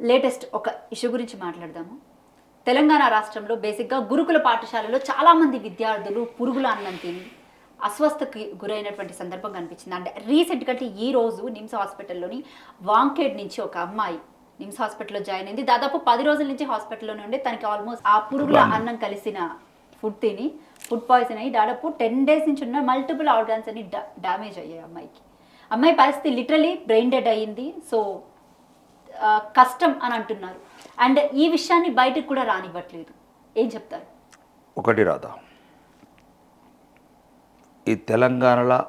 Latest ఒక issue గురించి మాట్లాడదాము. తెలంగాణ రాష్ట్రంలో బేసిక్గా గురుకుల పాఠశాలలో చాలామంది విద్యార్థులు పురుగుల అన్నం తిని అస్వస్థకి గురైనటువంటి సందర్భం కనిపించింది. అంటే రీసెంట్గా ఈ రోజు నిమ్స్ హాస్పిటల్లోని వాంకేడ్ నుంచి ఒక అమ్మాయి నిమ్స్ హాస్పిటల్లో జాయిన్ అయింది. దాదాపు 10 రోజుల నుంచి హాస్పిటల్లోనే ఉండి తనకి ఆల్మోస్ట్ ఆ పురుగుల అన్నం కలిసిన ఫుడ్ తిని ఫుడ్ పాయిజన్ అయ్యి దాదాపు 10 డేస్ నుంచి ఉన్న మల్టిపుల్ ఆర్గాన్స్ అని డ్యామేజ్ అయ్యాయి అమ్మాయికి. అమ్మాయి పరిస్థితి లిటరలీ బ్రెయిన్ డెడ్ అయ్యింది. సో కష్టం అని అంటున్నారు. అండ్ ఈ విషయాన్ని బయటకు కూడా రానివ్వట్లేదు. ఏం చెప్తారు? ఒకటి రాదా, ఈ తెలంగాణలో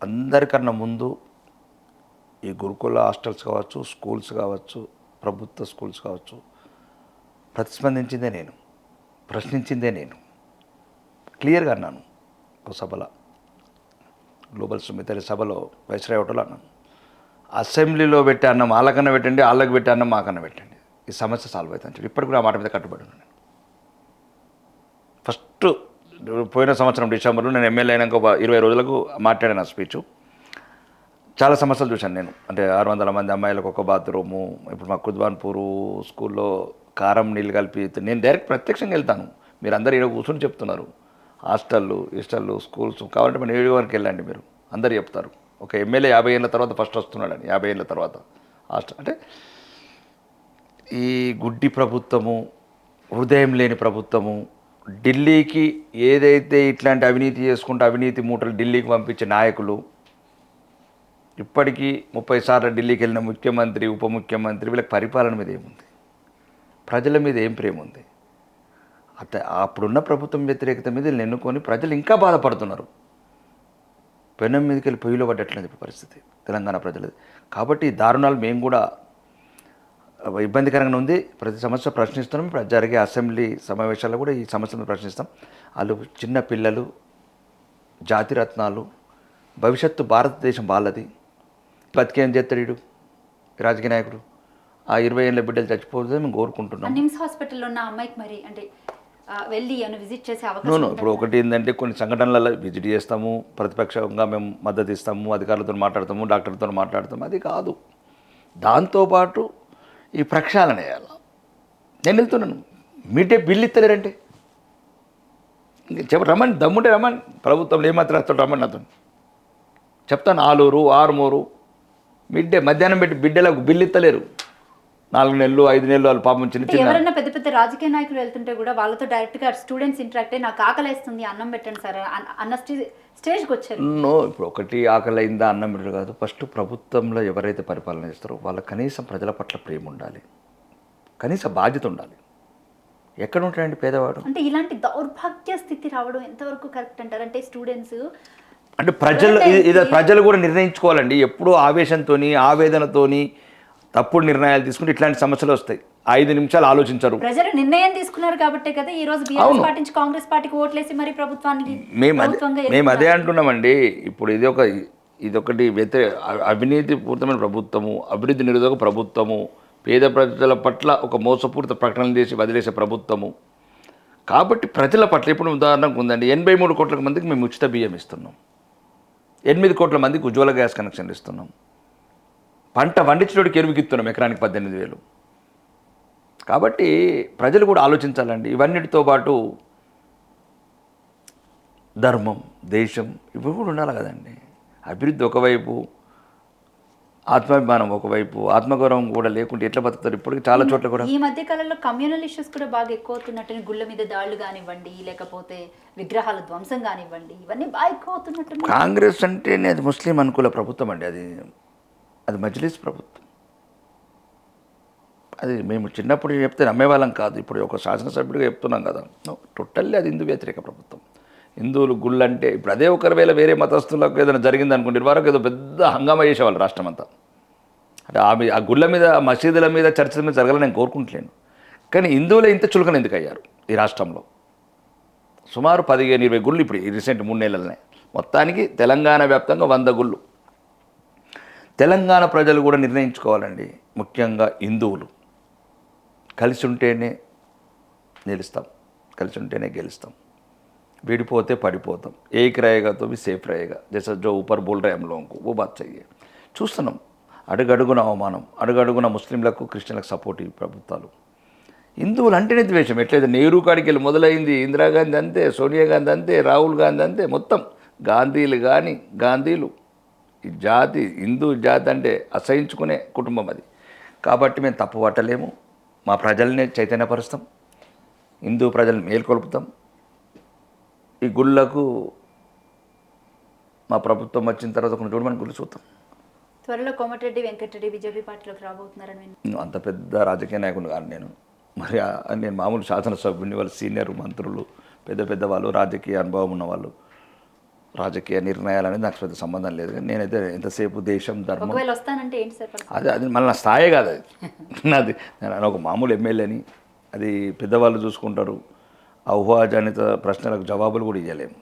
అందరికన్నా ముందు ఈ గురుకుల హాస్టల్స్ కావచ్చు, స్కూల్స్ కావచ్చు, ప్రభుత్వ స్కూల్స్ కావచ్చు, ప్రతిస్పందించిందే నేను, ప్రశ్నించిందే నేను. క్లియర్గా అన్నాను ఒక సభలో, గ్లోబల్ సుమితరి సభలో వైస్రాయ్ హోటల్ అన్నాను, అసెంబ్లీలో పెట్టే అన్నం వాళ్ళకన్నా పెట్టండి, వాళ్ళకి పెట్టే అన్నం మాకన్నా పెట్టండి, ఈ సమస్య సాల్వ్ అవుతుందని చెప్పి ఇప్పటికి కూడా ఆ మాట మీద కట్టుబడి ఉన్నాను. ఫస్ట్ పోయిన సంవత్సరం డిసెంబర్లో నేను ఎమ్మెల్యే అయినాక 20 రోజులకు మాట్లాడాను ఆ స్పీచ్. చాలా సమస్యలు చూశాను నేను. అంటే 600 మంది అమ్మాయిలకు ఒక బాత్రూము, ఇప్పుడు మా కుద్వాన్పూరు స్కూల్లో కారం నీళ్ళు కలిపి, నేను డైరెక్ట్ ప్రత్యక్షంగా వెళ్తాను. మీరు అందరు ఇక్కడ కూర్చొని చెప్తున్నారు. హాస్టళ్ళు స్కూల్స్ కావాలంటే మన నియోజకవర్గానికి వెళ్ళండి, మీరు అందరు చెప్తారు. ఒక ఎమ్మెల్యే 50 ఏళ్ళ తర్వాత ఫస్ట్ వస్తున్నాడని, 50 ఏళ్ళ తర్వాత హాస్టల్. అంటే ఈ గుడ్డి ప్రభుత్వము, హృదయం లేని ప్రభుత్వము, ఢిల్లీకి ఏదైతే ఇట్లాంటి అవినీతి చేసుకుంటే అవినీతి మూటలు ఢిల్లీకి పంపించే నాయకులు, ఇప్పటికీ 30 సార్లు ఢిల్లీకి వెళ్ళిన ముఖ్యమంత్రి, ఉప ముఖ్యమంత్రి, వీళ్ళకి పరిపాలన మీద ఏముంది? ప్రజల మీద ఏం ప్రేమ ఉంది? అప్పుడున్న ప్రభుత్వం వ్యతిరేకత మీద వీళ్ళు ఎన్నుకొని ప్రజలు ఇంకా బాధపడుతున్నారు. పెనం మీదకి వెళ్ళి పొయ్యిలో పడ్డట్లేదు ఇప్పుడు పరిస్థితి తెలంగాణ ప్రజలది. కాబట్టి ఈ దారుణాలు మేము కూడా ఇబ్బందికరంగా ఉంది. ప్రతి సమస్య ప్రశ్నిస్తున్నాం. ఇప్పుడు జరిగే అసెంబ్లీ సమావేశాల్లో కూడా ఈ సమస్యలను ప్రశ్నిస్తాం. వాళ్ళు చిన్న పిల్లలు, జాతిరత్నాలు, భవిష్యత్తు భారతదేశం వాళ్ళది. బతికేం చేస్తాడు వీడు రాజకీయ నాయకుడు? ఆ 20 ఏళ్ళ బిడ్డలు చచ్చిపోతుందని మేము కోరుకుంటున్నాం. నిమ్స్ హాస్పిటల్లో ఉన్న అమ్మాయికి మరి అంటే వెళ్ళి విజిట్ చేసే అవకాశం ఇప్పుడు ఒకటి ఏంటంటే, కొన్ని సంఘటనలలో విజిట్ చేస్తాము, ప్రతిపక్షంగా మేము మద్దతు ఇస్తాము, అధికారులతో మాట్లాడతాము, డాక్టర్లతో మాట్లాడతాము. అది కాదు, దాంతోపాటు ఈ ప్రక్షాళన వేయాలి. నేను వెళ్తున్నాను, మీటే బిల్లు ఇస్తలేరంటే రమ్మని, దమ్ముంటే రమ్మని, ప్రభుత్వంలో ఏమాత్రం వస్తాడు రమ్మని అతను చెప్తాను. ఆలూరు, ఆరుమూరు మిడ్డే మధ్యాహ్నం పెట్టి బిడ్డలకు బిల్లు ఇస్తలేరు. 4 నెలలు 5 నెలలు వాళ్ళు పాపం చిన్న ఎవరైనా పెద్ద పెద్ద రాజకీయ నాయకులు వెళ్తుంటే కూడా వాళ్ళతో డైరెక్ట్గా స్టూడెంట్స్ ఇంటరాక్ట్ అయ్యి నాకు ఆకలిస్తుంది అన్నం పెట్టండి సార్ అన్న స్టేజ్కి వచ్చారు. ఇప్పుడు ఒకటి ఆకలి అయిందా అన్నం పెట్టడు కాదు. ఫస్ట్ ప్రభుత్వంలో ఎవరైతే పరిపాలన చేస్తారో వాళ్ళకి కనీసం ప్రజల పట్ల ప్రేమ ఉండాలి, కనీసం బాధ్యత ఉండాలి. ఎక్కడ ఉంటాయండి పేదవాడు? అంటే ఇలాంటి దౌర్భాగ్య స్థితి రావడం ఎంతవరకు కరెక్ట్ అంటారు? అంటే స్టూడెంట్స్ అంటే ప్రజలు కూడా నిర్ణయించుకోవాలండి. ఎప్పుడూ ఆవేశంతో, ఆవేదనతోని తప్పుడు నిర్ణయాలు తీసుకుంటే ఇట్లాంటి సమస్యలు వస్తాయి. 5 నిమిషాలు ఆలోచించరు. ప్రజలు నిర్ణయం తీసుకున్నారు కాబట్టే కదా ఈ రోజు బీఆర్ఎస్ పార్టీ నుంచి కాంగ్రెస్ పార్టీకి ఓట్లేసి మరి ప్రభుత్వానికి మేము అదే అంటున్నామండి. ఇప్పుడు ఇదొకటి అవినీతి పూరితమైన ప్రభుత్వము, అభివృద్ధి నిరోధక ప్రభుత్వము, పేద ప్రజల పట్ల ఒక మోసపూరిత ప్రకటనలు చేసి వదిలేసే ప్రభుత్వము. కాబట్టి ప్రజల పట్ల ఇప్పుడు ఉదాహరణకు ఉందండి, 83 కోట్ల మందికి మేము ఉచిత బియ్యం ఇస్తున్నాం, 8 కోట్ల మందికి ఉజ్వల గ్యాస్ కనెక్షన్లు ఇస్తున్నాం, పంట వండించడానికి ఎరువుకిస్తున్నాం ఎకరానికి 18,000. కాబట్టి ప్రజలు కూడా ఆలోచించాలండి. ఇవన్నిటితో పాటు ధర్మం, దేశం ఇవి కూడా ఉండాలి కదండి. అభివృద్ధి ఒకవైపు, ఆత్మాభిమానం ఒకవైపు, ఆత్మగౌరవం కూడా లేకుంటే ఎట్లా బతుకుతారు? ఇప్పటికి చాలా చోట్ల కూడా ఈ మధ్య కాలంలో కమ్యూనల్ ఇష్యూస్ కూడా బాగా ఎక్కువ అవుతున్నట్టు, గుళ్ళ మీద దాడులు కానివ్వండి, లేకపోతే విగ్రహాల ధ్వంసం కానివ్వండి, ఇవన్నీ బాగా ఎక్కువ అవుతున్నట్టు. కాంగ్రెస్ అంటేనే అది ముస్లిం అనుకూల ప్రభుత్వం అండి. అది మజ్లిస్ ప్రభుత్వం. అది మేము చిన్నప్పుడు చెప్తే నమ్మేవాళ్ళం కాదు. ఇప్పుడు ఒక శాసనసభ్యుడిగా చెప్తున్నాం కదా, టోటల్లీ అది హిందూ వ్యతిరేక ప్రభుత్వం. హిందువులు గుళ్ళు అంటే ఇప్పుడు అదే ఒకవేళ వేరే మతస్థులకు ఏదైనా జరిగింది అనుకోండి, వరకు ఏదో పెద్ద హంగామా చేసేవాళ్ళు రాష్ట్రం అంతా. అంటే ఆ గుళ్ళ మీద, మసీదుల మీద, చర్చల మీద జరగాలని నేను కోరుకుంటలేను. కానీ హిందువులే ఇంత చులకన ఎందుకు అయ్యారు ఈ రాష్ట్రంలో? సుమారు 15-20 గుళ్ళు ఇప్పుడు ఈ రీసెంట్ 3 నెలలనే. మొత్తానికి తెలంగాణ వ్యాప్తంగా 100 గుళ్ళు. తెలంగాణ ప్రజలు కూడా నిర్ణయించుకోవాలండి. ముఖ్యంగా హిందువులు కలిసి ఉంటేనే నిలుస్తాం, కలిసి ఉంటేనే గెలుస్తాం. విడిపోతే పడిపోతాం. ఏక్ रहेगा तो भी सेफ रहेगा, जैसा जो ऊपर बोल रहे हैं हम लोगों को वो बात चाहिए. చూస్తున్నాం అడుగడుగున అవమానం, అడుగడుగున ముస్లింలకు క్రిస్టియన్లకు సపోర్ట్ ఈ ప్రభుత్వాలు. హిందువులు అంటేనే ద్వేషం. ఎట్లయితే నెహ్రూ కాడికి వెళ్ళి మొదలైంది, ఇందిరాగాంధీ అంతే, సోనియా గాంధీ అంతే, రాహుల్ గాంధీ అంతే, మొత్తం గాంధీలు ఈ జాతి, హిందూ జాతి అంటే అసహించుకునే కుటుంబం అది. కాబట్టి మేము తప్పు పట్టలేము. మా ప్రజల్ని చైతన్యపరుస్తాం, హిందూ ప్రజల్ని మేల్కొల్పుతాం. ఈ గుళ్ళకు మా ప్రభుత్వం వచ్చిన తర్వాత కొన్ని చూడమని గుళ్ళు చూస్తాం. త్వరలో కోమటిరెడ్డి వెంకటరెడ్డి బీజేపీ పార్టీలోకి రాబోతున్నారని విన్నాను. అంత పెద్ద రాజకీయ నాయకుడు కాదు నేను. మరి నేను మామూలు శాసనసభ్యుని, వాళ్ళు సీనియర్ మంత్రులు, పెద్ద పెద్ద వాళ్ళు, రాజకీయ అనుభవం ఉన్నవాళ్ళు. రాజకీయ నిర్ణయాలు అనేది నాకు పెద్ద సంబంధం లేదు. కానీ నేనైతే ఎంతసేపు దేశం, ధర్మం, ఒకవేళ వస్తానంటే ఏంటి సార్ పరిస్థితి? అది మళ్ళీ నా స్థాయే కాదు అది. నాది నేను ఒక మామూలు ఎమ్మెల్యేని. అది పెద్దవాళ్ళు చూసుకుంటారు. ఆ ఊహాజనిత ప్రశ్నలకు జవాబులు కూడా ఇవ్వలేము.